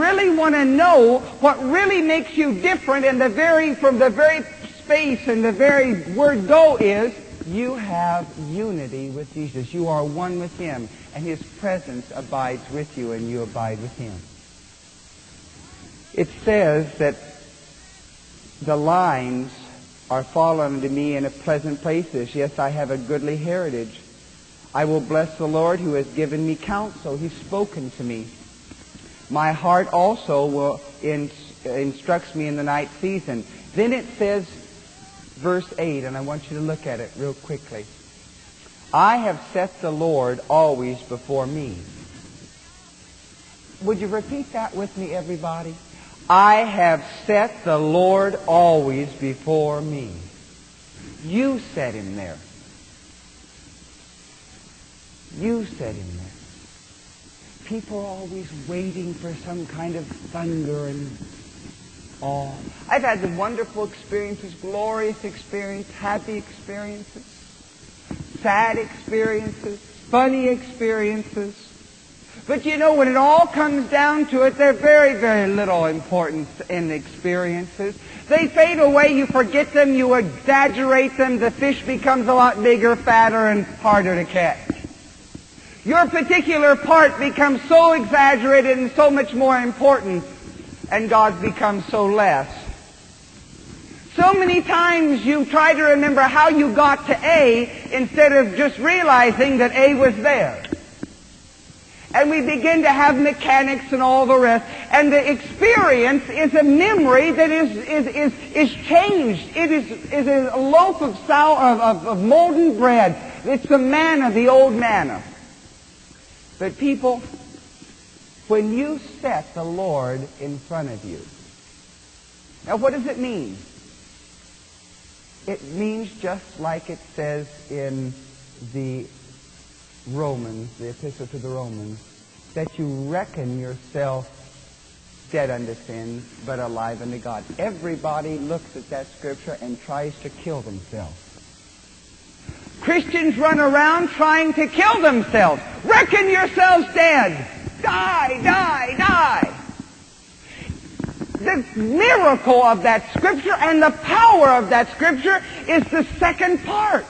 really want to know what really makes you different from the very space and the very word go is, you have unity with Jesus. You are one with Him, and His presence abides with you, and you abide with Him. It says that the lines are fallen unto me in a pleasant places. Yes, I have a goodly heritage. I will bless the Lord who has given me counsel. He's spoken to me. My heart also instructs me in the night season. Then it says, verse 8, and I want you to look at it real quickly. I have set the Lord always before me. Would you repeat that with me, everybody? I have set the Lord always before me. You set Him there. You set Him there. People are always waiting for some kind of thunder and awe. I've had the wonderful experiences, glorious experiences, happy experiences, sad experiences, funny experiences. But you know, when it all comes down to it, they're very, very little importance in experiences. They fade away, you forget them, you exaggerate them, the fish becomes a lot bigger, fatter, and harder to catch. Your particular part becomes so exaggerated and so much more important, and God's becomes so less. So many times you try to remember how you got to A instead of just realizing that A was there. And we begin to have mechanics and all the rest. And the experience is a memory that is changed. It is a loaf of molten bread. It's the manna, the old manna. But people, when you set the Lord in front of you, now what does it mean? It means just like it says in the Romans, the epistle to the Romans, that you reckon yourself dead unto sin, but alive unto God. Everybody looks at that scripture and tries to kill themselves. Christians run around trying to kill themselves. Reckon yourselves dead. Die, die, die. The miracle of that scripture and the power of that scripture is the second part.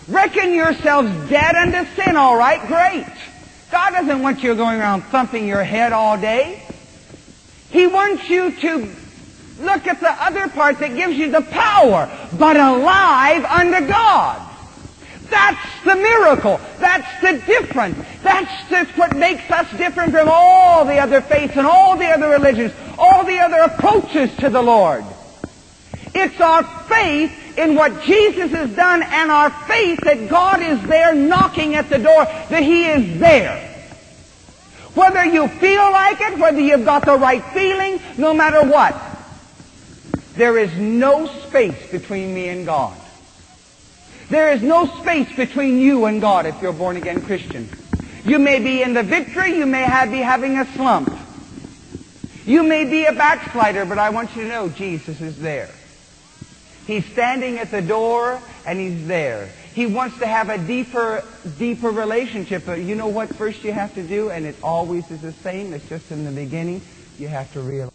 Reckon yourselves dead unto sin, all right, great. God doesn't want you going around thumping your head all day. He wants you to look at the other part that gives you the power, but alive unto God. That's the miracle. That's the difference. That's what makes us different from all the other faiths and all the other religions, all the other approaches to the Lord. It's our faith in what Jesus has done and our faith that God is there knocking at the door, that He is there. Whether you feel like it, whether you've got the right feeling, no matter what, there is no space between me and God. There is no space between you and God if you're a born-again Christian. You may be in the victory, you may be having a slump. You may be a backslider, but I want you to know Jesus is there. He's standing at the door, and He's there. He wants to have a deeper relationship. But you know what first you have to do? And it always is the same. It's just in the beginning. You have to realize